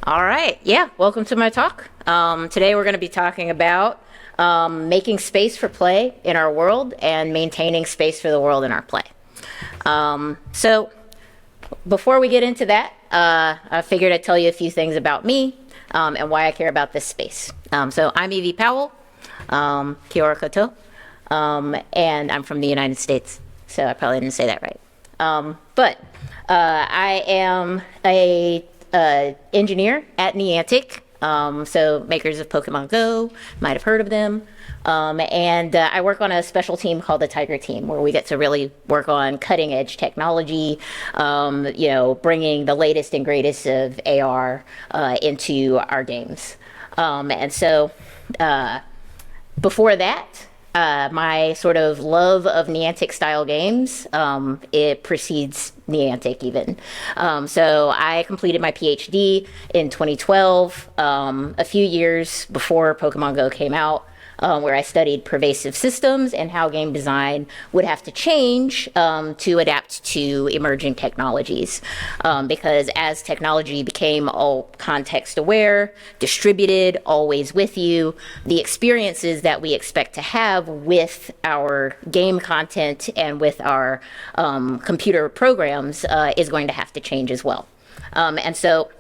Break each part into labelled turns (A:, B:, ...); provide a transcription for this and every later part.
A: All right. Yeah. Welcome to my talk. Today we're going to be talking about making space for play in our world and maintaining space for the world in our play. So before we get into that, I figured I'd tell you a few things about me and why I care about this space. So I'm Evie Powell, Kia ora koutou, and I'm from the United States. So I probably didn't say that right. But I am a engineer at Niantic, so makers of Pokemon Go, might have heard of them. And I work on a special team called the Tiger Team, where we get to really work on cutting edge technology, bringing the latest and greatest of AR into our games. And so before that, my sort of love of Niantic style games, it precedes Niantic even. So I completed my PhD in 2012, a few years before Pokemon Go came out, where I studied pervasive systems and how game design would have to change to adapt to emerging technologies. Because as technology became all context aware, distributed, always with you, the experiences that we expect to have with our game content and with our computer programs is going to have to change as well. And so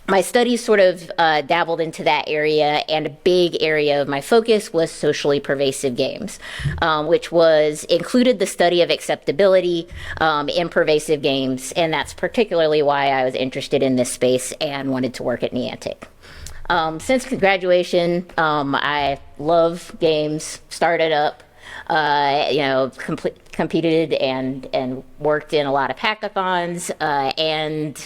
A: my studies sort of dabbled into that area, and a big area of my focus was socially pervasive games, which included the study of acceptability in pervasive games, and that's particularly why I was interested in this space and wanted to work at Niantic. Since graduation, I love games, started up, competed and worked in a lot of hackathons, and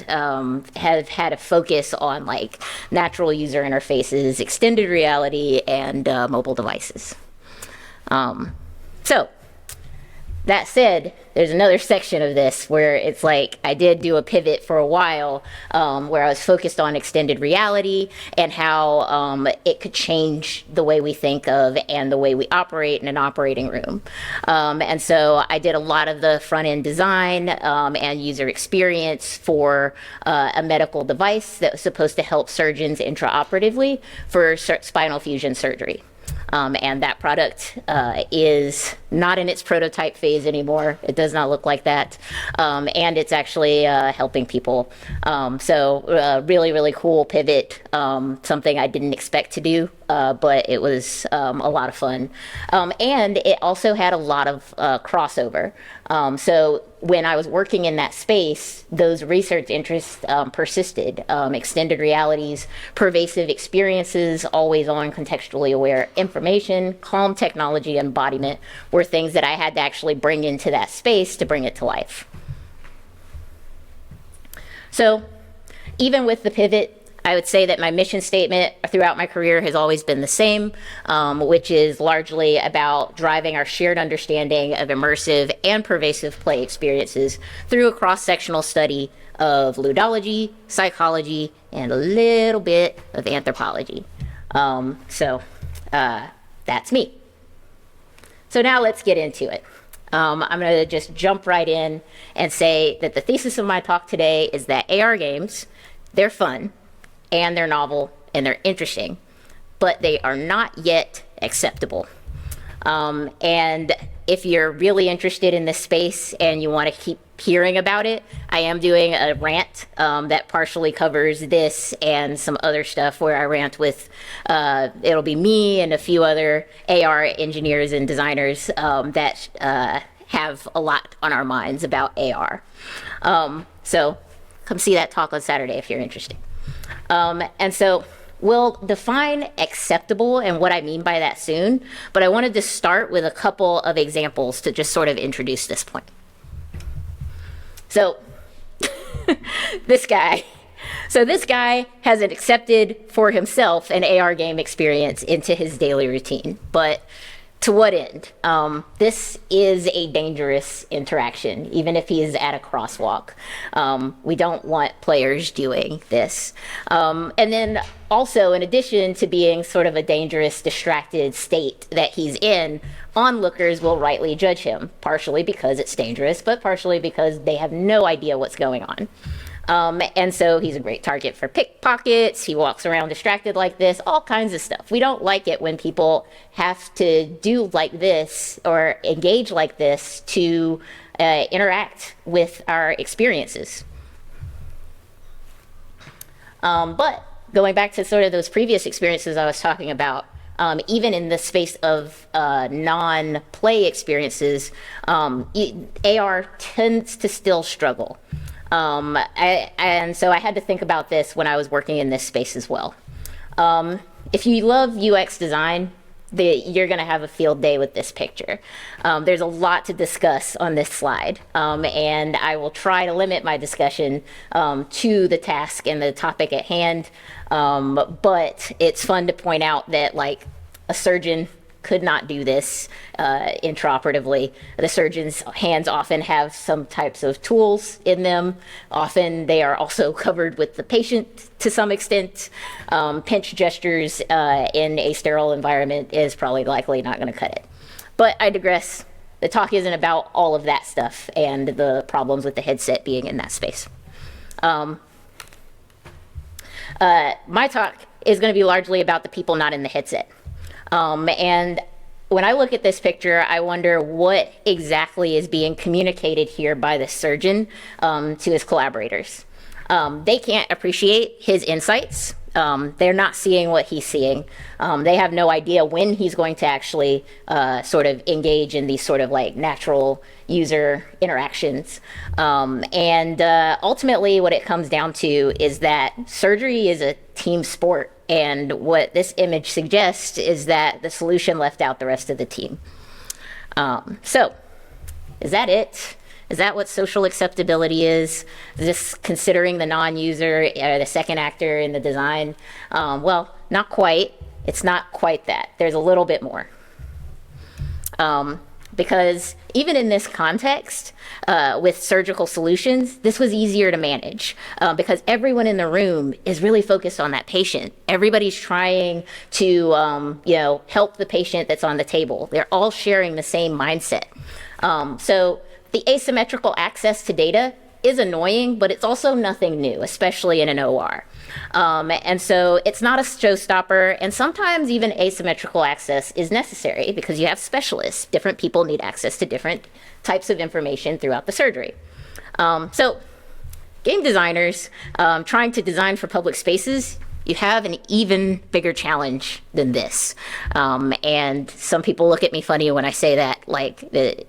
A: have had a focus on like natural user interfaces, extended reality, and mobile devices. So that said, there's another section of this where it's like I did do a pivot for a while, where I was focused on extended reality and how it could change the way we think of and the way we operate in an operating room. And so I did a lot of the front end design and user experience for a medical device that was supposed to help surgeons intraoperatively for spinal fusion surgery. And that product is not in its prototype phase anymore. It does not look like that. And it's actually helping people. So really, really cool pivot, something I didn't expect to do, but it was a lot of fun. And it also had a lot of crossover. So when I was working in that space, those research interests persisted. Extended realities, pervasive experiences, always on contextually aware information, calm technology embodiment were things that I had to actually bring into that space to bring it to life. So even with the pivot, I would say that my mission statement throughout my career has always been the same, which is largely about driving our shared understanding of immersive and pervasive play experiences through a cross-sectional study of ludology, psychology, and a little bit of anthropology. So that's me. So now let's get into it. I'm going to just jump right in and say that the thesis of my talk today is that AR games, they're fun, and they're novel, and they're interesting, but they are not yet acceptable. And if you're really interested in this space and you want to keep hearing about it, I am doing a rant that partially covers this and some other stuff where I rant with, it'll be me and a few other AR engineers and designers that have a lot on our minds about AR. So come see that talk on Saturday if you're interested. And so we'll define acceptable and what I mean by that soon, but I wanted to start with a couple of examples to just sort of introduce this point. So this guy has accepted for himself an AR game experience into his daily routine, but to what end? This is a dangerous interaction, even if he is at a crosswalk. We don't want players doing this. And then also, in addition to being sort of a dangerous, distracted state that he's in, onlookers will rightly judge him, partially because it's dangerous, but partially because they have no idea what's going on. And so he's a great target for pickpockets. He walks around distracted like this, all kinds of stuff. We don't like it when people have to do like this or engage like this to interact with our experiences. But going back to sort of those previous experiences I was talking about, even in the space of non-play experiences, AR tends to still struggle. And so I had to think about this when I was working in this space as well. If you love UX design, you're going to have a field day with this picture. There's a lot to discuss on this slide, and I will try to limit my discussion to the task and the topic at hand, but it's fun to point out that, like, a surgeon could not do this intraoperatively. The surgeon's hands often have some types of tools in them. Often they are also covered with the patient to some extent. Pinch gestures in a sterile environment is probably likely not going to cut it. But I digress. The talk isn't about all of that stuff and the problems with the headset being in that space. My talk is going to be largely about the people not in the headset. And when I look at this picture, I wonder what exactly is being communicated here by the surgeon to his collaborators. They can't appreciate his insights. They're not seeing what he's seeing. They have no idea when he's going to actually sort of engage in these sort of like natural user interactions. And ultimately what it comes down to is that surgery is a team sport. And what this image suggests is that the solution left out the rest of the team. So is that it? Is that what social acceptability is? Is this considering the non-user, the second actor in the design? Well, not quite. It's not quite that. There's a little bit more. Because even in this context, with surgical solutions, this was easier to manage because everyone in the room is really focused on that patient. Everybody's trying to, help the patient that's on the table. They're all sharing the same mindset. So the asymmetrical access to data is annoying, but it's also nothing new, especially in an OR. And so it's not a showstopper, and sometimes even asymmetrical access is necessary because you have specialists. Different people need access to different types of information throughout the surgery. So game designers trying to design for public spaces, you have an even bigger challenge than this. And some people look at me funny when I say that, like the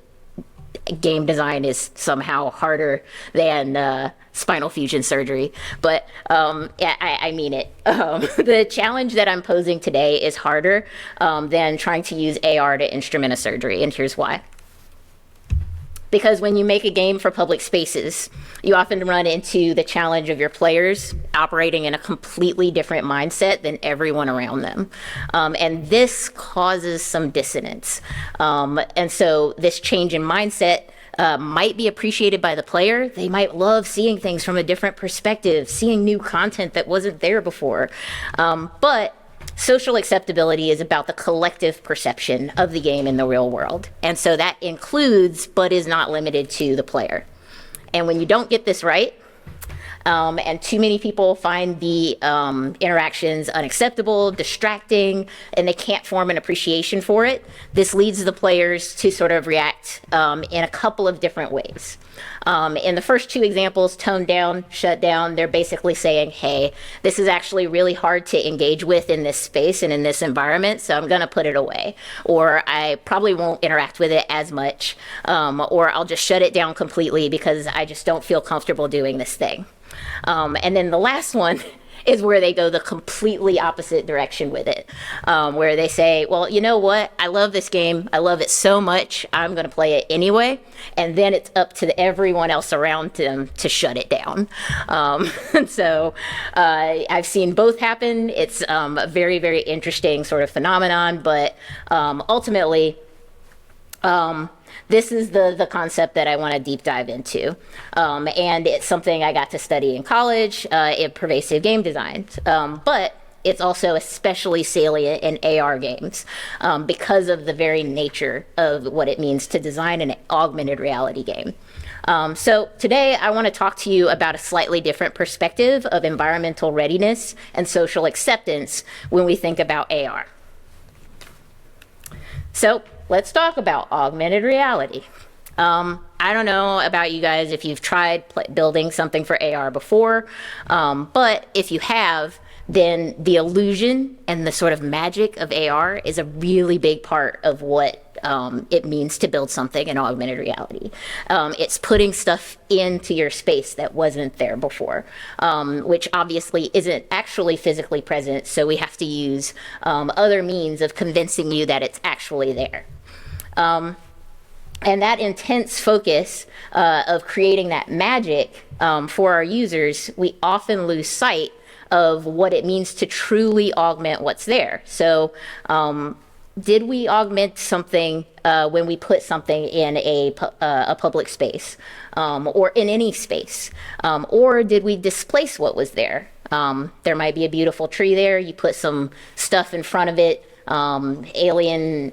A: game design is somehow harder than spinal fusion surgery, but I mean it. The challenge that I'm posing today is harder than trying to use AR to instrument a surgery, and here's why. Because when you make a game for public spaces, you often run into the challenge of your players operating in a completely different mindset than everyone around them. And this causes some dissonance. And so this change in mindset might be appreciated by the player. They might love seeing things from a different perspective, seeing new content that wasn't there before. But social acceptability is about the collective perception of the game in the real world. And so that includes, but is not limited to, the player. And when you don't get this right, and too many people find the interactions unacceptable, distracting, and they can't form an appreciation for it, this leads the players to sort of react in a couple of different ways. In the first two examples, tone down, shut down, they're basically saying, hey, this is actually really hard to engage with in this space and in this environment, so I'm going to put it away. Or I probably won't interact with it as much, or I'll just shut it down completely because I just don't feel comfortable doing this thing. And then the last one is where they go the completely opposite direction with it, where they say, well, you know what? I love this game. I love it so much. I'm going to play it anyway. And then it's up to everyone else around them to shut it down. And so I've seen both happen. It's a very, very interesting sort of phenomenon. But ultimately, this is the concept that I want to deep dive into. And it's something I got to study in college in pervasive game design. But it's also especially salient in AR games because of the very nature of what it means to design an augmented reality game. So today I want to talk to you about a slightly different perspective of environmental readiness and social acceptance when we think about AR. So let's talk about augmented reality. I don't know about you guys if you've tried building something for AR before, but if you have, then the illusion and the sort of magic of AR is a really big part of what it means to build something in augmented reality. It's putting stuff into your space that wasn't there before, which obviously isn't actually physically present, so we have to use other means of convincing you that it's actually there. And that intense focus of creating that magic for our users, we often lose sight of what it means to truly augment what's there. So did we augment something when we put something in a public space or in any space? Or did we displace what was there? There might be a beautiful tree there. You put some stuff in front of it, alien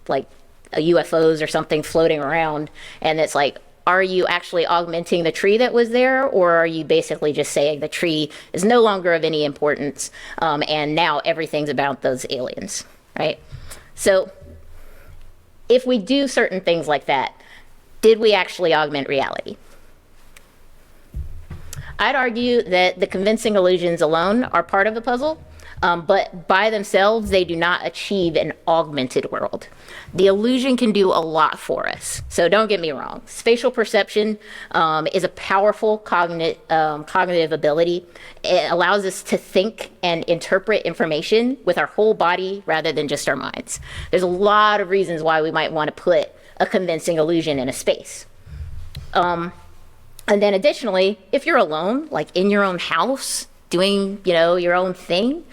A: like UFOs or something floating around, and it's like, are you actually augmenting the tree that was there, or are you basically just saying the tree is no longer of any importance and now everything's about those aliens, right? So if we do certain things like that, did we actually augment reality? I'd argue that the convincing illusions alone are part of the puzzle, but by themselves, they do not achieve an augmented world. The illusion can do a lot for us. So don't get me wrong. Spatial perception is a powerful cognitive ability. It allows us to think and interpret information with our whole body rather than just our minds. There's a lot of reasons why we might want to put a convincing illusion in a space. And then additionally, if you're alone, like in your own house, doing, your own thing,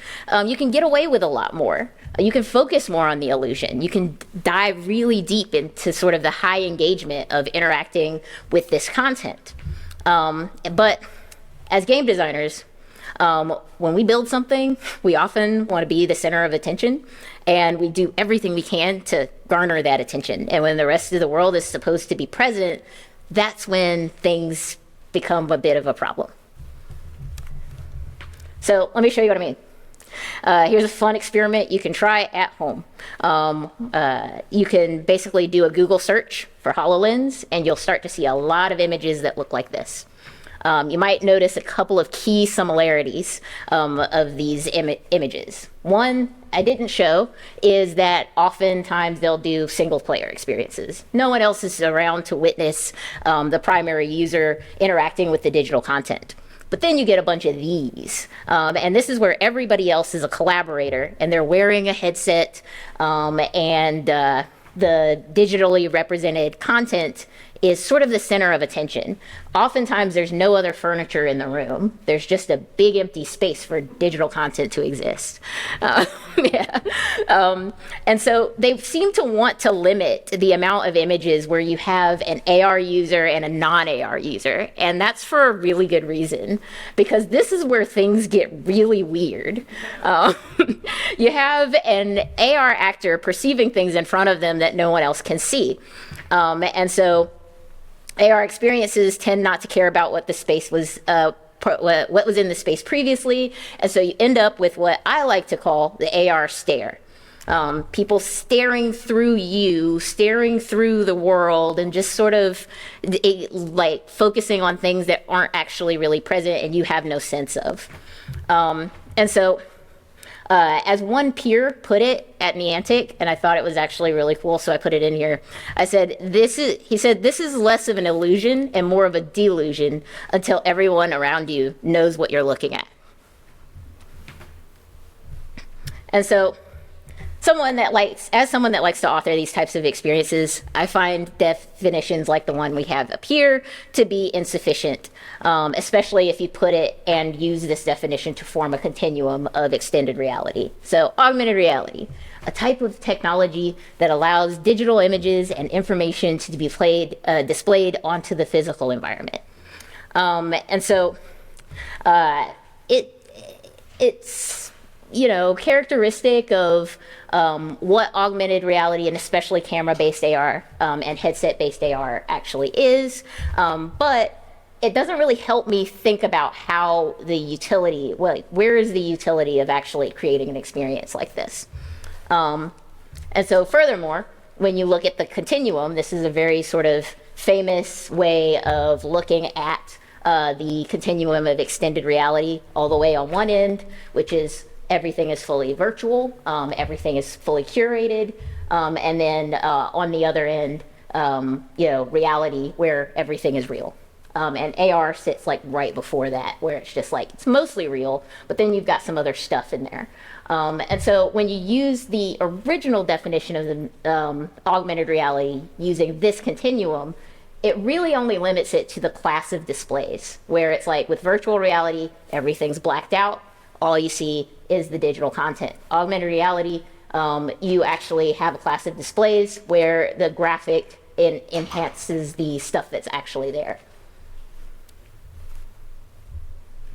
A: you can get away with a lot more. You can focus more on the illusion. You can dive really deep into sort of the high engagement of interacting with this content. But as game designers, when we build something, we often want to be the center of attention, and we do everything we can to garner that attention. And when the rest of the world is supposed to be present, that's when things become a bit of a problem. So let me show you what I mean. Here's a fun experiment you can try at home. You can basically do a Google search for HoloLens, and you'll start to see a lot of images that look like this. You might notice a couple of key similarities of these images. One I didn't show is that oftentimes they'll do single player experiences. No one else is around to witness the primary user interacting with the digital content. But then you get a bunch of these. And this is where everybody else is a collaborator, and they're wearing a headset, and the digitally represented content is sort of the center of attention. Oftentimes there's no other furniture in the room. There's just a big empty space for digital content to exist. And so they seem to want to limit the amount of images where you have an AR user and a non-AR user. And that's for a really good reason, because this is where things get really weird. You have an AR actor perceiving things in front of them that no one else can see. And so AR experiences tend not to care about what the space was, what was in the space previously, and so you end up with what I like to call the AR stare. People staring through you, staring through the world, and just sort of like focusing on things that aren't actually really present and you have no sense of. And so as one peer put it at Niantic, and I thought it was actually really cool, so I put it in here. He said, this is less of an illusion and more of a delusion until everyone around you knows what you're looking at. And so someone that likes to author these types of experiences, I find definitions like the one we have up here to be insufficient, especially if you put it and use this definition to form a continuum of extended reality. So augmented reality, a type of technology that allows digital images and information to be displayed onto the physical environment. And so it's characteristic of what augmented reality and especially camera-based AR and headset-based AR actually is, but it doesn't really help me think about how the utility, where is the utility of actually creating an experience like this? And so furthermore, when you look at the continuum, this is a very sort of famous way of looking at the continuum of extended reality all the way on one end, which is everything is fully virtual, everything is fully curated, and then on the other end, reality where everything is real. And AR sits like right before that, where it's just like, it's mostly real, but then you've got some other stuff in there. And so when you use the original definition of the augmented reality using this continuum, it really only limits it to the class of displays, where it's like with virtual reality, everything's blacked out. All you see is the digital content. Augmented reality, you actually have a class of displays where the graphic enhances the stuff that's actually there.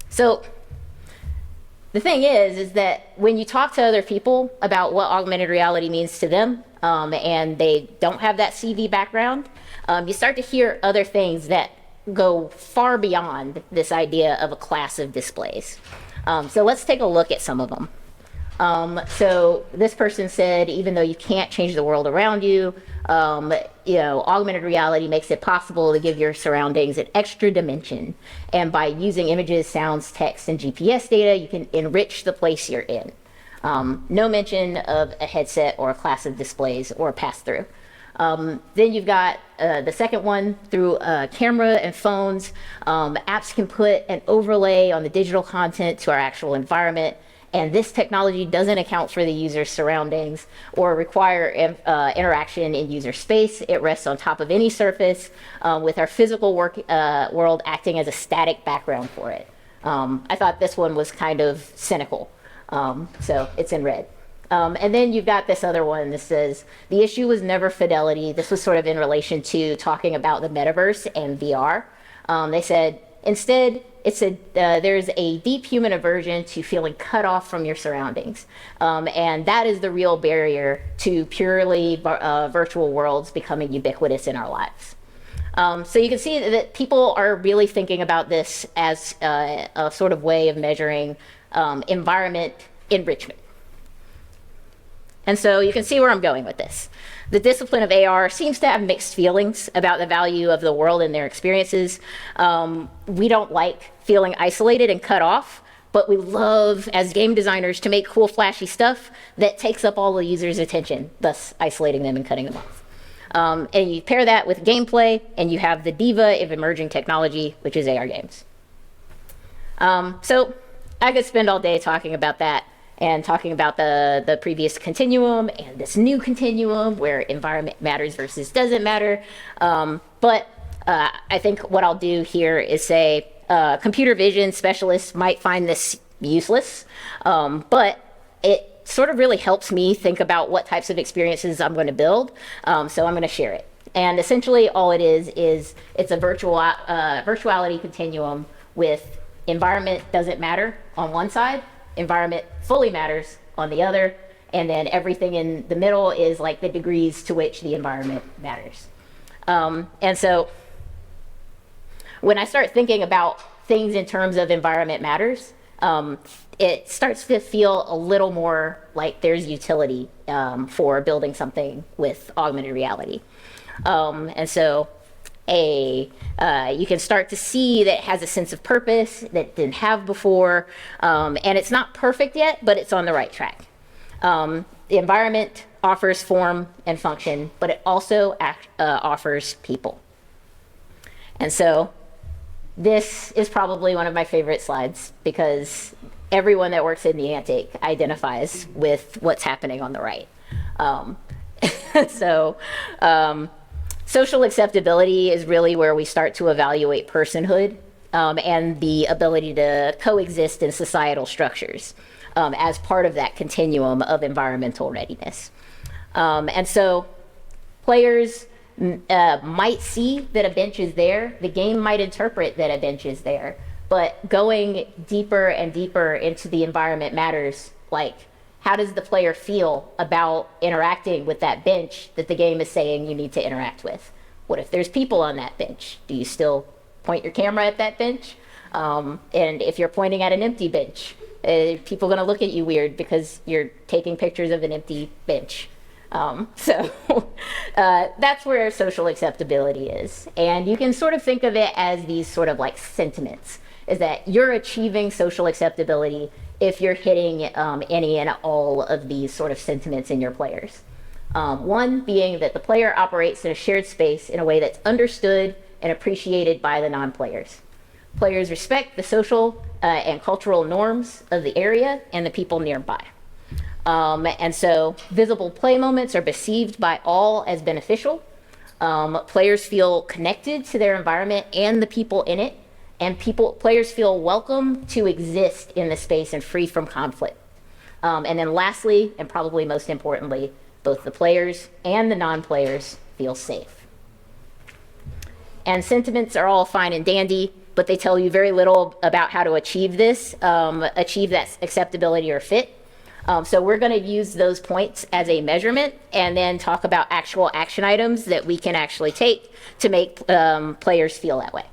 A: So the thing is that when you talk to other people about what augmented reality means to them, and they don't have that CV background, you start to hear other things that go far beyond this idea of a class of displays. So let's take a look at some of them. So this person said, even though you can't change the world around you, augmented reality makes it possible to give your surroundings an extra dimension. And by using images, sounds, text, and GPS data, you can enrich the place you're in. No mention of a headset or a class of displays or a pass-through. Then you've got the second one through camera and phones. Apps can put an overlay on the digital content to our actual environment. And this technology doesn't account for the user's surroundings or require interaction in user space. It rests on top of any surface with our physical world acting as a static background for it. I thought this one was kind of cynical, so it's in red. And then you've got this other one that says, the issue was never fidelity. This was sort of in relation to talking about the metaverse and VR. They said, instead, there's a deep human aversion to feeling cut off from your surroundings. And that is the real barrier to purely virtual worlds becoming ubiquitous in our lives. So you can see that people are really thinking about this as a sort of way of measuring environment enrichment. And so you can see where I'm going with this. The discipline of AR seems to have mixed feelings about the value of the world and their experiences. We don't like feeling isolated and cut off, but we love, as game designers, to make cool, flashy stuff that takes up all the user's attention, thus isolating them and cutting them off. And you pair that with gameplay, and you have the diva of emerging technology, which is AR games. So I could spend all day talking about that, and talking about the previous continuum and this new continuum where environment matters versus doesn't matter. But I think what I'll do here is say computer vision specialists might find this useless, but it sort of really helps me think about what types of experiences I'm going to build. So I'm going to share it. And essentially all it is it's a virtuality continuum with environment doesn't matter on one side, environment fully matters on the other, and then everything in the middle is like the degrees to which the environment matters. And so when I start thinking about things in terms of environment matters, it starts to feel a little more like there's utility for building something with augmented reality. And so you can start to see that it has a sense of purpose that it didn't have before, and it's not perfect yet, but it's on the right track. The environment offers form and function, but it also offers people. And so this is probably one of my favorite slides because everyone that works in the Antic identifies with what's happening on the right. Social acceptability is really where we start to evaluate personhood and the ability to coexist in societal structures as part of that continuum of environmental readiness. And so players might see that a bench is there, the game might interpret that a bench is there, but going deeper and deeper into the environment matters Like, how does the player feel about interacting with that bench that the game is saying you need to interact with? What if there's people on that bench? Do you still point your camera at that bench? And if you're pointing at an empty bench, people are going to look at you weird because you're taking pictures of an empty bench. So that's where social acceptability is. And you can sort of think of it as these sort of like sentiments, is that you're achieving social acceptability if you're hitting any and all of these sort of sentiments in your players. One being that the player operates in a shared space in a way that's understood and appreciated by the non-players. Players respect the social and cultural norms of the area and the people nearby. And so visible play moments are perceived by all as beneficial. Players feel connected to their environment and the people in it, and players feel welcome to exist in the space and free from conflict. And then lastly, and probably most importantly, both the players and the non-players feel safe. And sentiments are all fine and dandy, but they tell you very little about how to achieve this, achieve that acceptability or fit. So we're going to use those points as a measurement and then talk about actual action items that we can actually take to make players feel that way.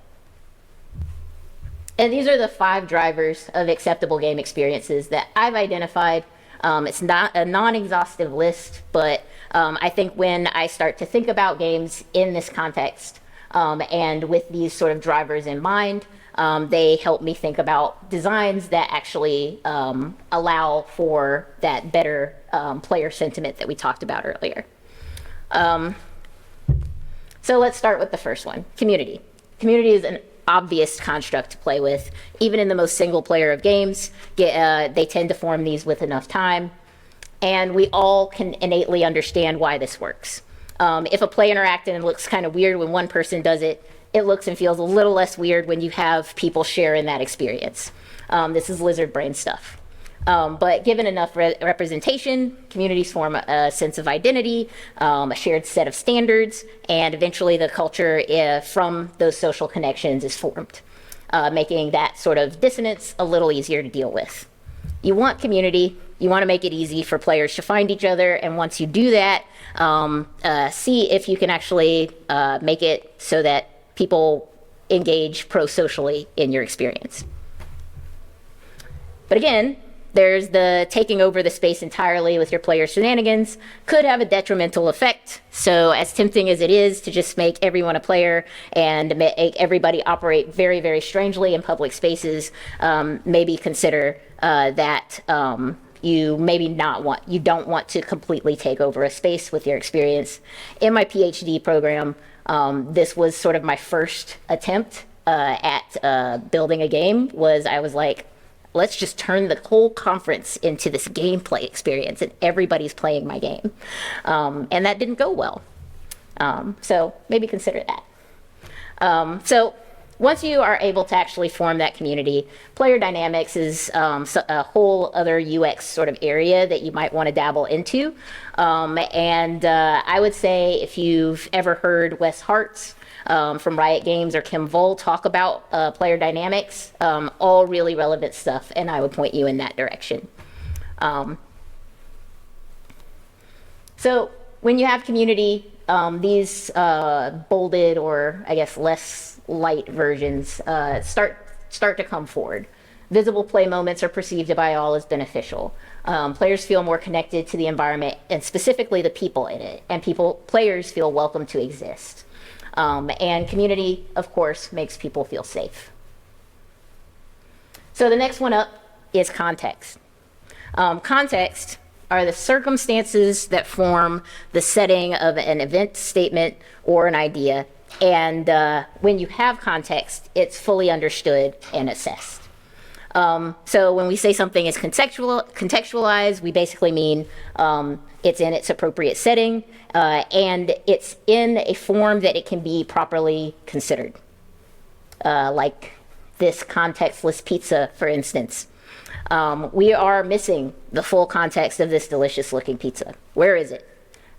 A: And these are the 5 drivers of acceptable game experiences that I've identified. It's not a non-exhaustive list, but I think when I start to think about games in this context and with these sort of drivers in mind, they help me think about designs that actually allow for that better player sentiment that we talked about earlier. So let's start with the first one, community. Community is an obvious construct to play with. Even in the most single player of games, they tend to form these with enough time. And we all can innately understand why this works. If a play interacted and looks kind of weird when one person does it, it looks and feels a little less weird when you have people share in that experience. This is lizard brain stuff. But given enough representation, communities form a sense of identity, a shared set of standards, and eventually the culture from those social connections is formed, making that sort of dissonance a little easier to deal with. You want community, you want to make it easy for players to find each other, and once you do that, see if you can actually make it so that people engage pro-socially in your experience. But again, there's the taking over the space entirely with your players' shenanigans could have a detrimental effect. So as tempting as it is to just make everyone a player and make everybody operate very, very strangely in public spaces, maybe consider that you don't want to completely take over a space with your experience. In my PhD program, this was sort of my first attempt at building a game. I was like, let's just turn the whole conference into this gameplay experience and everybody's playing my game. And that didn't go well. So maybe consider that. So once you are able to actually form that community, player dynamics is a whole other UX sort of area that you might want to dabble into. I would say if you've ever heard Wes Hartz from Riot Games or Kim Voll talk about player dynamics, all really relevant stuff, and I would point you in that direction. So when you have community, these bolded or I guess less light versions start to come forward. Visible play moments are perceived by all as beneficial. Players feel more connected to the environment and specifically the people in it, and players feel welcome to exist. And community, of course, makes people feel safe. So the next one up is context. Context are the circumstances that form the setting of an event, statement, or an idea. And when you have context, it's fully understood and assessed. So when we say something is contextualized, we basically mean it's in its appropriate setting and it's in a form that it can be properly considered. Like this contextless pizza, for instance. We are missing the full context of this delicious looking pizza. Where is it?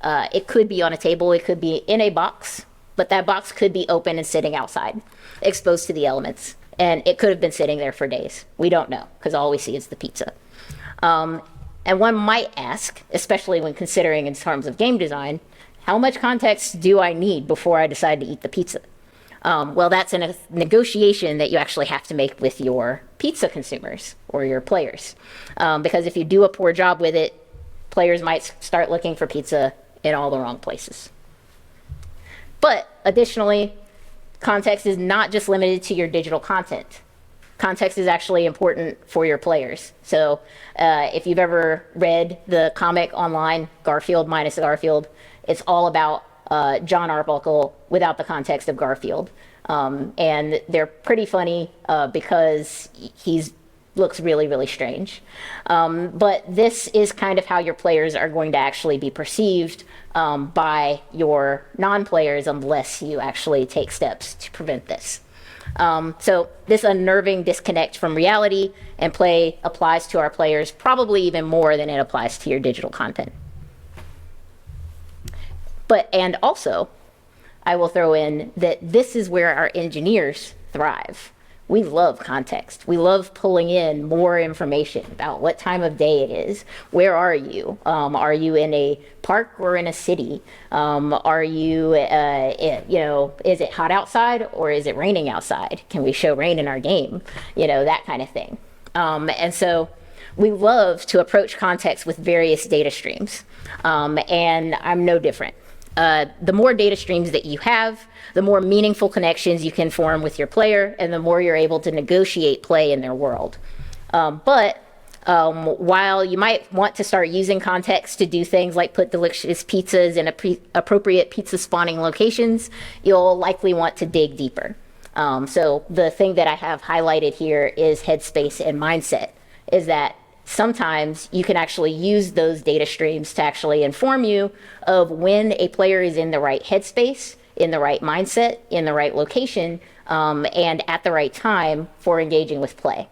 A: It could be on a table, it could be in a box, but that box could be open and sitting outside, exposed to the elements. And it could have been sitting there for days. We don't know, because all we see is the pizza. And one might ask, especially when considering in terms of game design, how much context do I need before I decide to eat the pizza? Well, that's a negotiation that you actually have to make with your pizza consumers or your players. Because if you do a poor job with it, players might start looking for pizza in all the wrong places. But additionally, context is not just limited to your digital content. Context is actually important for your players. So if you've ever read the comic online, Garfield minus Garfield, it's all about John Arbuckle without the context of Garfield. And they're pretty funny because he looks really, really strange. But this is kind of how your players are going to actually be perceived by your non-players unless you actually take steps to prevent this. So this unnerving disconnect from reality and play applies to our players probably even more than it applies to your digital content. And also, I will throw in that this is where our engineers thrive. We love context. We love pulling in more information about what time of day it is. Where are you? Are you in a park or in a city? Are you, is it hot outside or is it raining outside? Can we show rain in our game? That kind of thing. And so we love to approach context with various data streams. And I'm no different. The more data streams that you have, the more meaningful connections you can form with your player, and the more you're able to negotiate play in their world. But while you might want to start using context to do things like put delicious pizzas in appropriate pizza spawning locations, you'll likely want to dig deeper. So the thing that I have highlighted here is headspace and mindset, is that sometimes you can actually use those data streams to actually inform you of when a player is in the right headspace, in the right mindset, in the right location, and at the right time for engaging with play.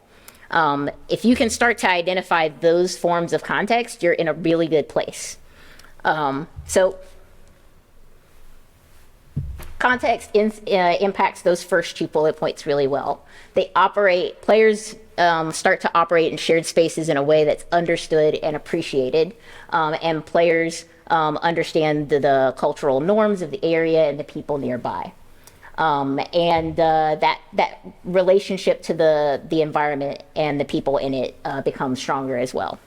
A: If you can start to identify those forms of context, you're in a really good place. So context impacts those first two bullet points really well. Players start to operate in shared spaces in a way that's understood and appreciated, and players understand the cultural norms of the area and the people nearby. That relationship to the environment and the people in it becomes stronger as well.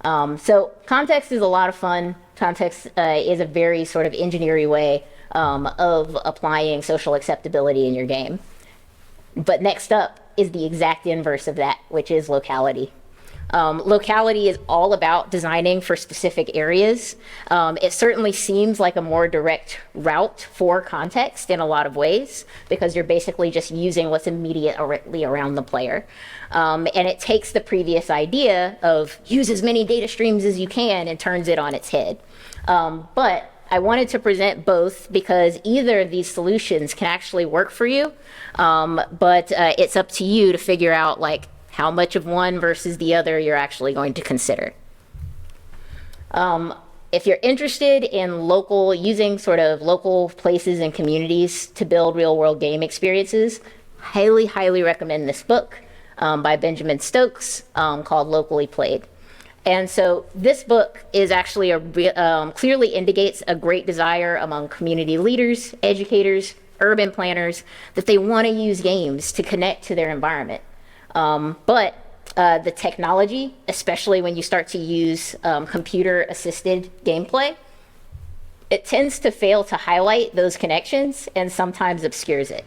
A: So context is a lot of fun. Context is a very sort of engineering way of applying social acceptability in your game. But next up is the exact inverse of that, which is locality. Locality is all about designing for specific areas. It certainly seems like a more direct route for context in a lot of ways, because you're basically just using what's immediately around the player. And it takes the previous idea of use as many data streams as you can and turns it on its head. But I wanted to present both because either of these solutions can actually work for you, but it's up to you to figure out how much of one versus the other you're actually going to consider. If you're interested in using sort of local places and communities to build real world game experiences, highly, highly recommend this book by Benjamin Stokes called Locally Played. And so this book is actually clearly indicates a great desire among community leaders, educators, urban planners, that they want to use games to connect to their environment. But the technology, especially when you start to use computer-assisted gameplay, it tends to fail to highlight those connections and sometimes obscures it.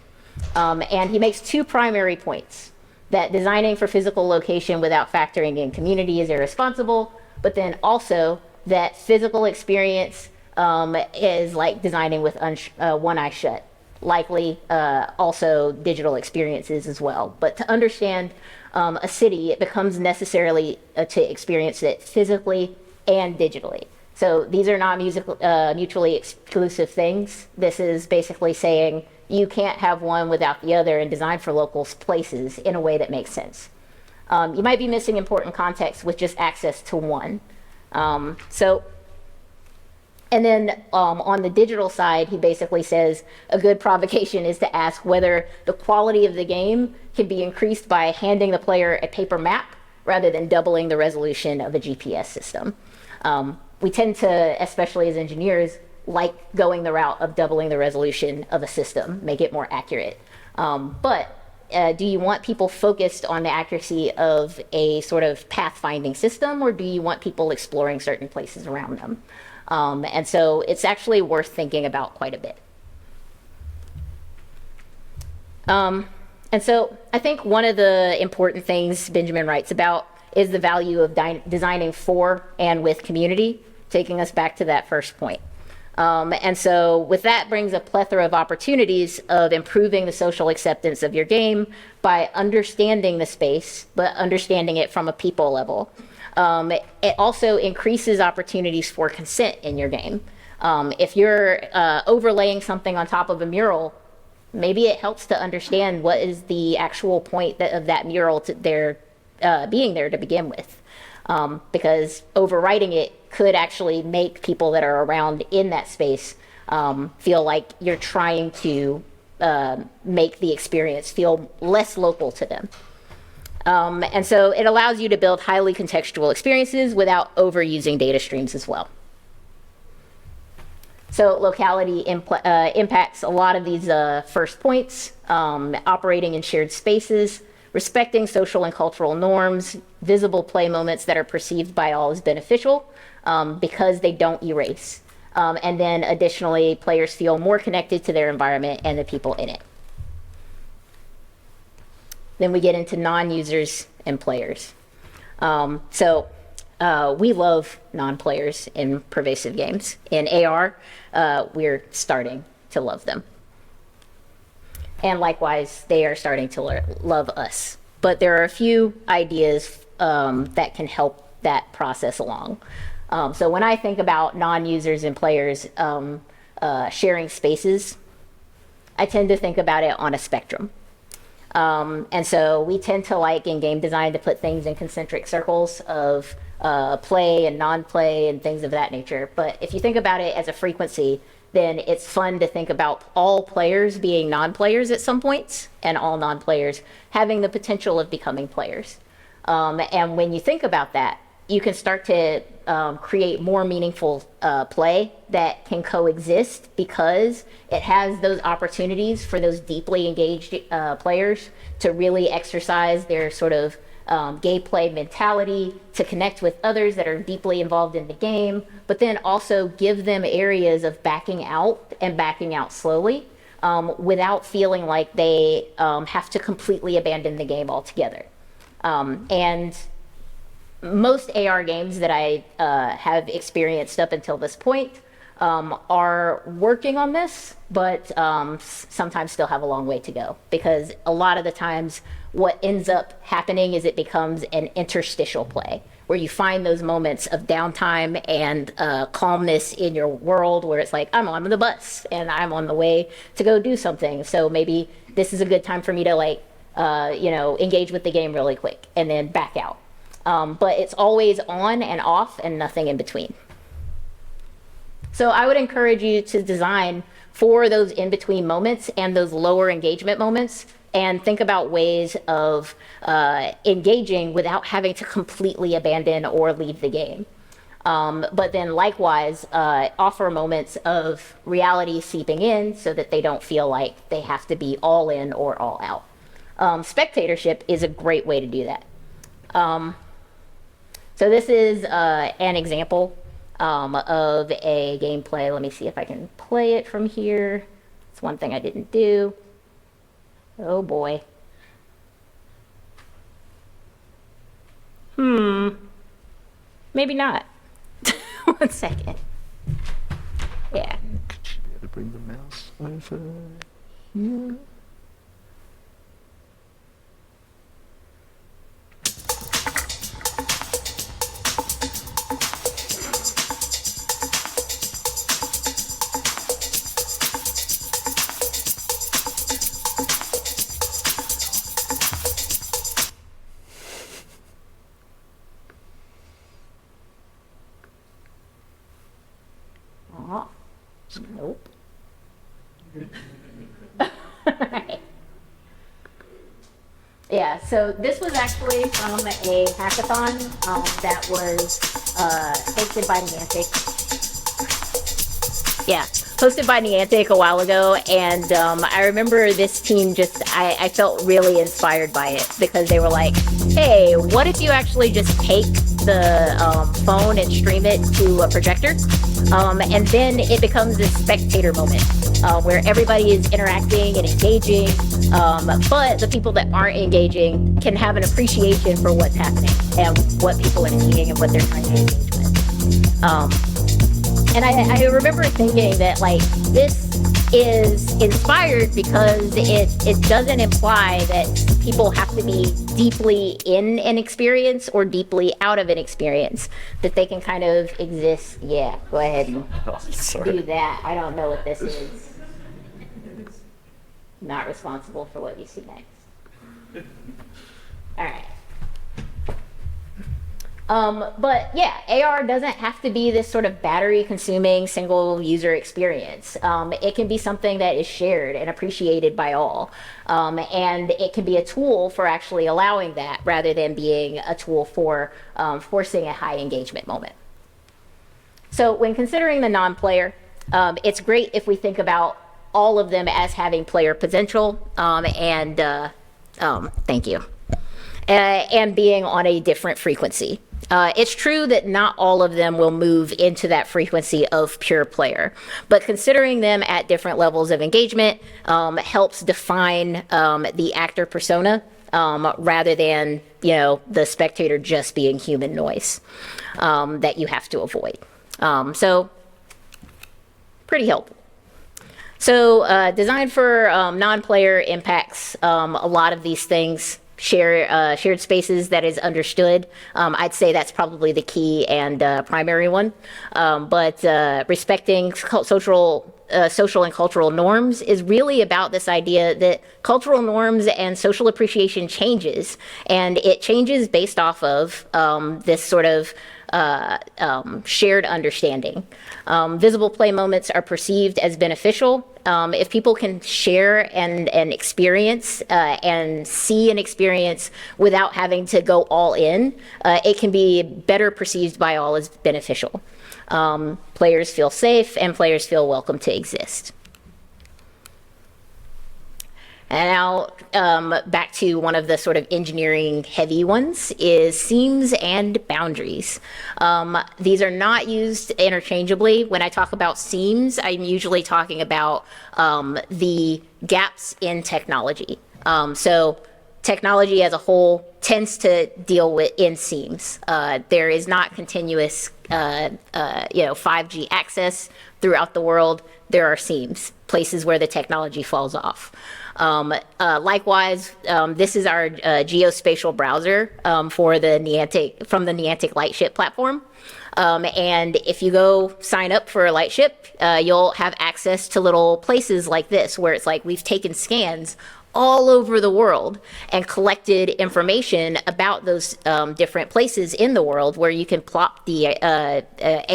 A: And he makes two primary points: that designing for physical location without factoring in community is irresponsible, but then also that physical experience is like designing with one eye shut. Likely also digital experiences as well. But to understand a city, it becomes necessarily to experience it physically and digitally. So these are not mutually exclusive things. This is basically saying you can't have one without the other and design for local places in a way that makes sense. You might be missing important context with just access to one. And then on the digital side, he basically says a good provocation is to ask whether the quality of the game can be increased by handing the player a paper map rather than doubling the resolution of a GPS system. We tend to, especially as engineers, like going the route of doubling the resolution of a system, make it more accurate. But do you want people focused on the accuracy of a sort of pathfinding system, or do you want people exploring certain places around them? And so it's actually worth thinking about quite a bit. And so I think one of the important things Benjamin writes about is the value of designing for and with community, taking us back to that first point. And so with that brings a plethora of opportunities of improving the social acceptance of your game by understanding the space, but understanding it from a people level. It also increases opportunities for consent in your game. If you're overlaying something on top of a mural, maybe it helps to understand what is the actual point of that mural being there to begin with. Because overwriting it could actually make people that are around in that space feel like you're trying to make the experience feel less local to them. And so it allows you to build highly contextual experiences without overusing data streams as well. So locality impacts a lot of these first points, operating in shared spaces, respecting social and cultural norms, visible play moments that are perceived by all as beneficial because they don't erase. And then additionally, players feel more connected to their environment and the people in it. Then we get into non-users and players. We love non-players in pervasive games. In AR, we're starting to love them. And likewise, they are starting to love us. But there are a few ideas that can help that process along. So when I think about non-users and players sharing spaces, I tend to think about it on a spectrum. And so we tend to like in game design to put things in concentric circles of play and non-play and things of that nature. But if you think about it as a frequency, then it's fun to think about all players being non-players at some points and all non-players having the potential of becoming players. And when you think about that, you can start to create more meaningful play that can coexist because it has those opportunities for those deeply engaged players to really exercise their sort of gameplay mentality, to connect with others that are deeply involved in the game, but then also give them areas of backing out and backing out slowly without feeling like they have to completely abandon the game altogether. And most AR games that I have experienced up until this point are working on this, but sometimes still have a long way to go, because a lot of the times what ends up happening is it becomes an interstitial play where you find those moments of downtime and calmness in your world where it's like, I'm on the bus and I'm on the way to go do something. So maybe this is a good time for me to engage with the game really quick and then back out. But it's always on and off and nothing in between. So I would encourage you to design for those in-between moments and those lower engagement moments, and think about ways of engaging without having to completely abandon or leave the game. But then likewise, offer moments of reality seeping in so that they don't feel like they have to be all in or all out. Spectatorship is a great way to do that. So this is an example of a gameplay. Let me see if I can play it from here. It's one thing I didn't do. Oh boy. Maybe not. 1 second. Yeah.
B: Should be able to bring the mouse over here.
A: Nope. Yeah, So this was actually from a hackathon that was hosted by Niantic. Yeah, hosted by Niantic a while ago, and I remember this team I felt really inspired by it because they were like, hey, what if you actually just take the phone and stream it to a projector, and then it becomes this spectator moment where everybody is interacting and engaging, but the people that aren't engaging can have an appreciation for what's happening and what people are seeing and what they're trying to engage with. And I remember thinking that, like, this is inspired because it doesn't imply that people have to be deeply in an experience or deeply out of an experience, that they can kind of exist. Yeah, go ahead and do that. I don't know what this is. Not responsible for what you see next. All right. But yeah, AR doesn't have to be this sort of battery-consuming single user experience. It can be something that is shared and appreciated by all. And it can be a tool for actually allowing that rather than being a tool for forcing a high engagement moment. So when considering the non-player, it's great if we think about all of them as having player potential thank you, and being on a different frequency. It's true that not all of them will move into that frequency of pure player, but considering them at different levels of engagement helps define the actor persona rather than, the spectator just being human noise that you have to avoid. So pretty helpful. So design for non-player impacts a lot of these things. Shared spaces that is understood. I'd say that's probably the key and primary one. But respecting social and cultural norms is really about this idea that cultural norms and social appreciation changes, and it changes based off of this sort of shared understanding. Visible play moments are perceived as beneficial. If people can share and experience and see an experience without having to go all in, it can be better perceived by all as beneficial. Players feel safe and players feel welcome to exist. And now back to one of the sort of engineering heavy ones is seams and boundaries. These are not used interchangeably. When I talk about seams, I'm usually talking about the gaps in technology. So technology as a whole tends to deal with in seams. There is not continuous 5G access throughout the world. There are seams, places where the technology falls off. Likewise, this is our geospatial browser from the Niantic Lightship platform. And if you go sign up for a Lightship, you'll have access to little places like this, where it's like we've taken scans all over the world and collected information about those different places in the world where you can plop the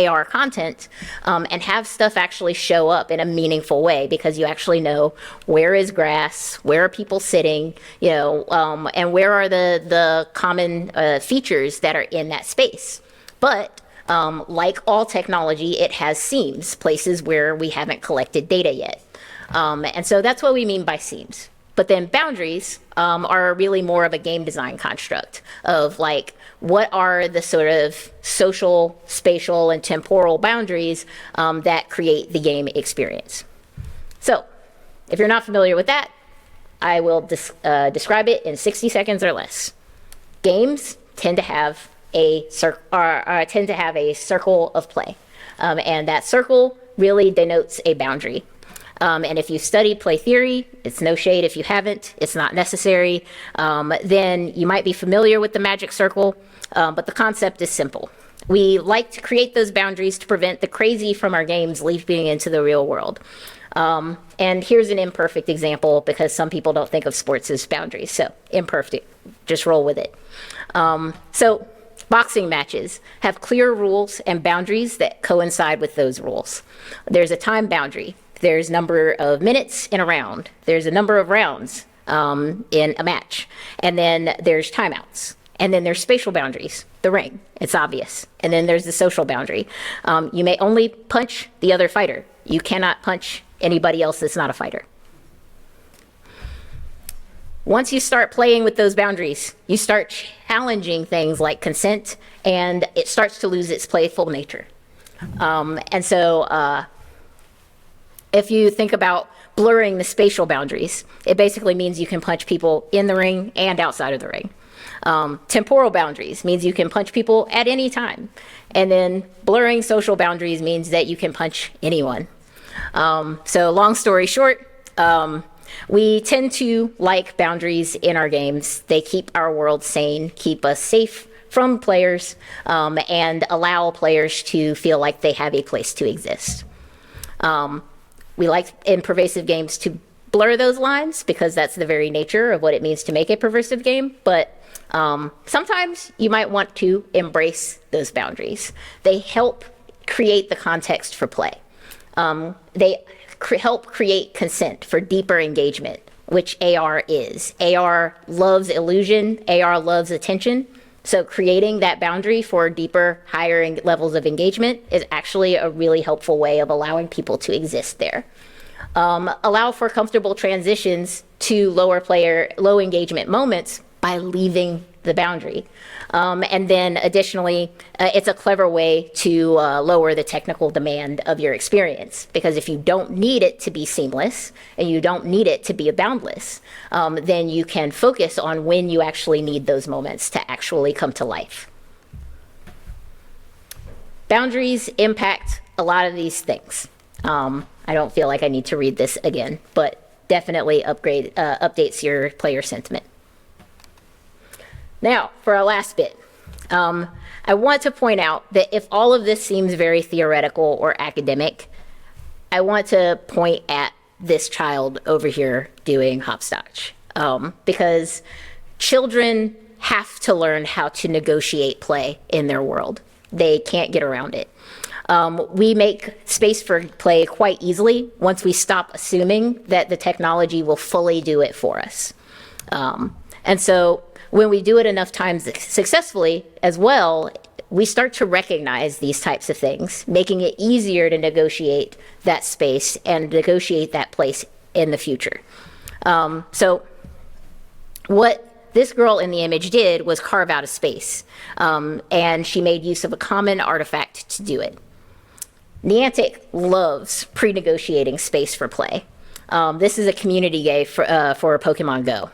A: AR content and have stuff actually show up in a meaningful way, because you actually know where is grass, where are people sitting, and where are the common features that are in that space. But like all technology, it has seams, places where we haven't collected data yet. And so that's what we mean by seams. But then boundaries are really more of a game design construct of like, what are the sort of social, spatial, and temporal boundaries that create the game experience. So if you're not familiar with that, I will describe it in 60 seconds or less. Games tend to have a circle of play, and that circle really denotes a boundary. And if you study play theory, it's no shade if you haven't, it's not necessary, then you might be familiar with the magic circle, but the concept is simple. We like to create those boundaries to prevent the crazy from our games leaping into the real world. And here's an imperfect example, because some people don't think of sports as boundaries, so imperfect, just roll with it. So boxing matches have clear rules and boundaries that coincide with those rules. There's a time boundary. There's number of minutes in a round. There's a number of rounds. in a match. And then there's timeouts. And then there's spatial boundaries, the ring, it's obvious. And then there's the social boundary. You may only punch the other fighter. You cannot punch anybody else that's not a fighter. Once you start playing with those boundaries, you start challenging things like consent, and it starts to lose its playful nature. And so if you think about blurring the spatial boundaries, it basically means you can punch people in the ring and outside of the ring. Temporal boundaries means you can punch people at any time. And then blurring social boundaries means that you can punch anyone. So long story short, we tend to like boundaries in our games. They keep our world sane, keep us safe from players, and allow players to feel like they have a place to exist. We like in pervasive games to blur those lines because that's the very nature of what it means to make a pervasive game, but sometimes you might want to embrace those boundaries. They help create the context for play. They help create consent for deeper engagement, which AR is. AR loves illusion, AR loves attention. So creating that boundary for deeper, higher levels of engagement is actually a really helpful way of allowing people to exist there. Allow for comfortable transitions to low engagement moments by leaving the boundary. And then additionally, it's a clever way to lower the technical demand of your experience, because if you don't need it to be seamless and you don't need it to be boundless, then you can focus on when you actually need those moments to actually come to life. Boundaries impact a lot of these things. I don't feel like I need to read this again, but definitely updates your player sentiment. Now, for our last bit, I want to point out that if all of this seems very theoretical or academic, I want to point at this child over here doing hopscotch, because children have to learn how to negotiate play in their world. They can't get around it. We make space for play quite easily once we stop assuming that the technology will fully do it for us. And so when we do it enough times successfully as well, we start to recognize these types of things, making it easier to negotiate that space and negotiate that place in the future. So what this girl in the image did was carve out a space, and she made use of a common artifact to do it. Niantic loves pre-negotiating space for play. This is a community game for Pokemon Go.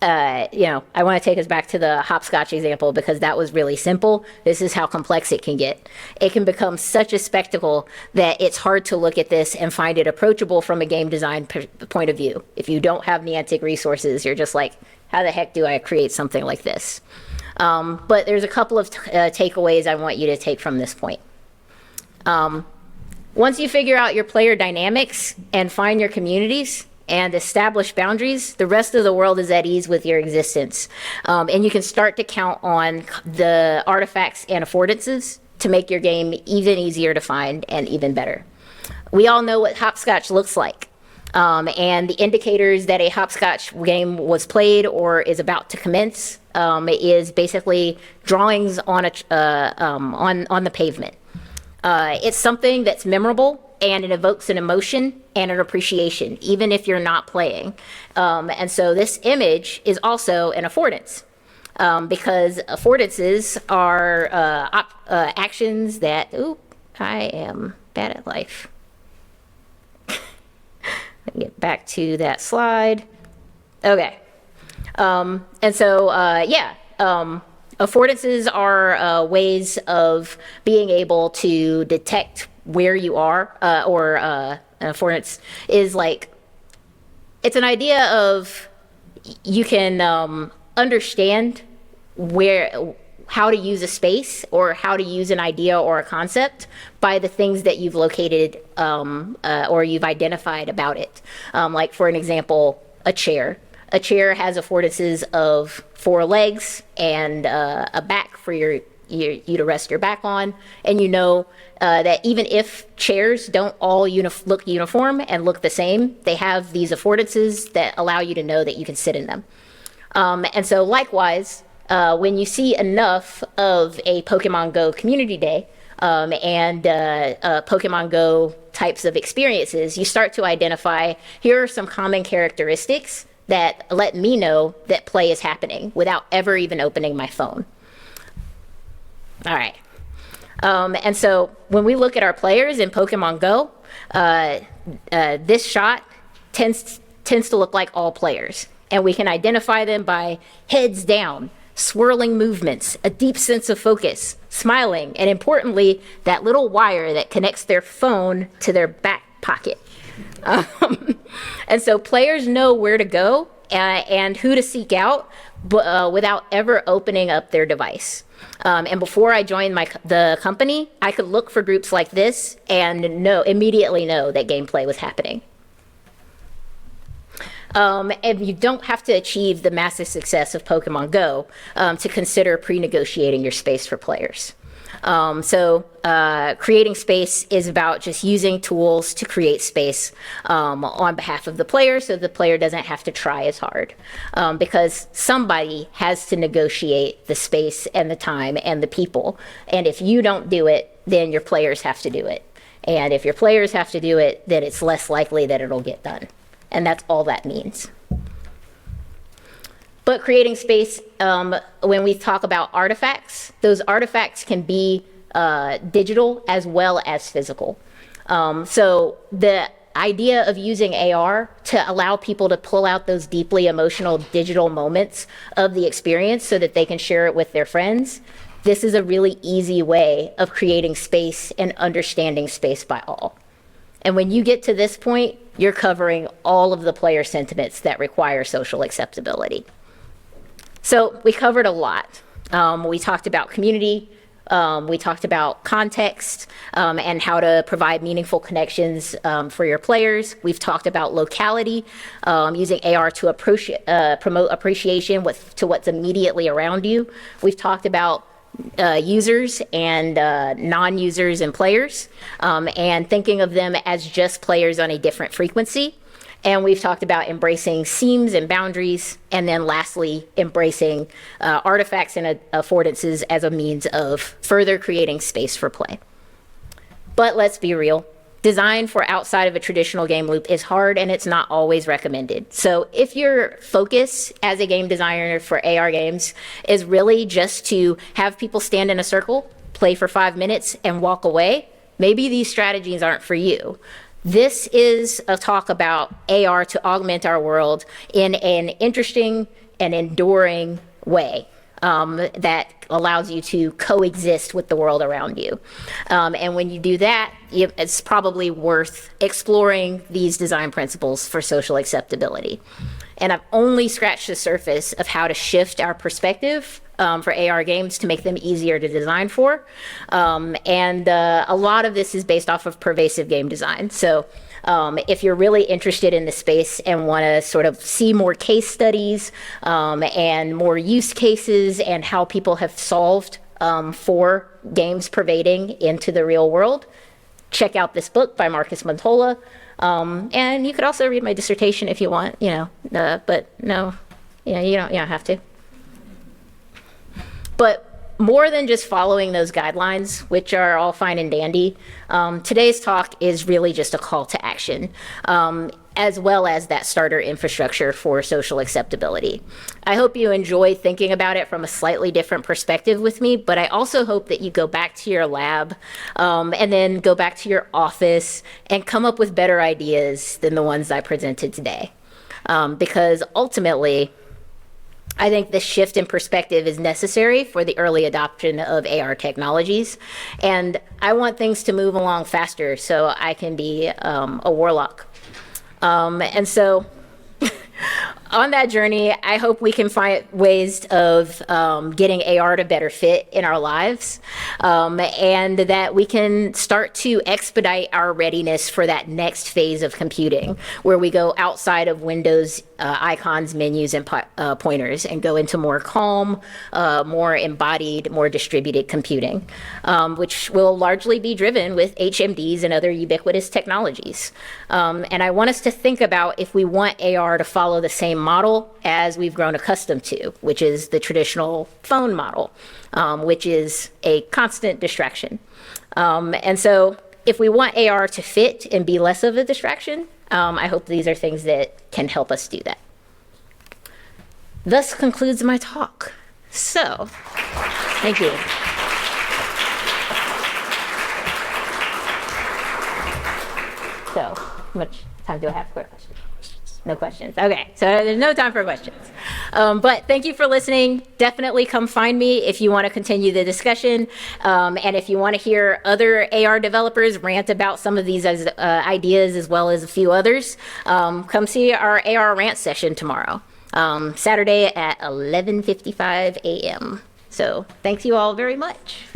A: I want to take us back to the hopscotch example because that was really simple. This is how complex it can get. It can become such a spectacle that it's hard to look at this and find it approachable from a game design point of view. If you don't have Niantic resources, you're just like, how the heck do I create something like this? But there's a couple of takeaways I want you to take from this point. Once you figure out your player dynamics and find your communities and establish boundaries, the rest of the world is at ease with your existence. And you can start to count on the artifacts and affordances to make your game even easier to find and even better. We all know what hopscotch looks like. And the indicators that a hopscotch game was played or is about to commence is basically drawings on the pavement. It's something that's memorable and it evokes an emotion and an appreciation, even if you're not playing. And so this image is also an affordance, because affordances are actions that, I am bad at life. Let me get back to that slide. Okay. And so, affordances are ways of being able to detect where you are, or an affordance is like, it's an idea of you can understand how to use a space or how to use an idea or a concept by the things that you've located or you've identified about it. Like for an example, a chair. A chair has affordances of 4 legs and a back for your you to rest your back on, and you know that even if chairs don't all look uniform and look the same, they have these affordances that allow you to know that you can sit in them. And so likewise, when you see enough of a Pokemon Go community day and Pokemon Go types of experiences, you start to identify, here are some common characteristics that let me know that play is happening without ever even opening my phone. All right. And so when we look at our players in Pokemon Go, this shot tends to look like all players. And we can identify them by heads down, swirling movements, a deep sense of focus, smiling, and importantly, that little wire that connects their phone to their back pocket. And so players know where to go and who to seek out without ever opening up their device. And before I joined the company, I could look for groups like this and immediately know that gameplay was happening. And you don't have to achieve the massive success of Pokemon Go to consider pre-negotiating your space for players. Creating space is about just using tools to create space on behalf of the player so the player doesn't have to try as hard. Because somebody has to negotiate the space and the time and the people. And if you don't do it, then your players have to do it. And if your players have to do it, then it's less likely that it'll get done. And that's all that means. But creating space, when we talk about artifacts, those artifacts can be digital as well as physical. So the idea of using AR to allow people to pull out those deeply emotional digital moments of the experience so that they can share it with their friends, this is a really easy way of creating space and understanding space by all. And when you get to this point, you're covering all of the player sentiments that require social acceptability. So we covered a lot. We talked about community, we talked about context, and how to provide meaningful connections for your players. We've talked about locality, using AR to promote appreciation to what's immediately around you. We've talked about users and non-users and players, and thinking of them as just players on a different frequency. And we've talked about embracing seams and boundaries, and then lastly, embracing artifacts and affordances as a means of further creating space for play. But let's be real. Design for outside of a traditional game loop is hard, and it's not always recommended. So if your focus as a game designer for AR games is really just to have people stand in a circle, play for 5 minutes, and walk away, maybe these strategies aren't for you. This is a talk about AR to augment our world in an interesting and enduring way that allows you to coexist with the world around you. And when you do that, it's probably worth exploring these design principles for social acceptability. And I've only scratched the surface of how to shift our perspective for AR games to make them easier to design for. And a lot of this is based off of pervasive game design. So if you're really interested in the space and want to sort of see more case studies and more use cases and how people have solved for games pervading into the real world, check out this book by Marcus Montola. And you could also read my dissertation if you want, but no, you don't have to. But more than just following those guidelines, which are all fine and dandy, today's talk is really just a call to action, as well as that starter infrastructure for social acceptability. I hope you enjoy thinking about it from a slightly different perspective with me, but I also hope that you go back to your lab and then go back to your office and come up with better ideas than the ones I presented today. Because ultimately, I think this shift in perspective is necessary for the early adoption of AR technologies. And I want things to move along faster so I can be a warlock. And so on that journey, I hope we can find ways of getting AR to better fit in our lives, and that we can start to expedite our readiness for that next phase of computing, where we go outside of Windows icons, menus, and pointers, and go into more calm, more embodied, more distributed computing, which will largely be driven with HMDs and other ubiquitous technologies. And I want us to think about if we want AR to follow the same model as we've grown accustomed to, which is the traditional phone model, which is a constant distraction. And so if we want AR to fit and be less of a distraction, I hope these are things that can help us do that. Thus concludes my talk. So, thank you. So, how much time do I have for questions? No questions. Okay, so there's no time for questions. But thank you for listening. Definitely come find me if you want to continue the discussion. And if you want to hear other AR developers rant about some of these ideas as well as a few others, come see our AR rant session tomorrow, Saturday at 11:55 a.m. So thanks you all very much.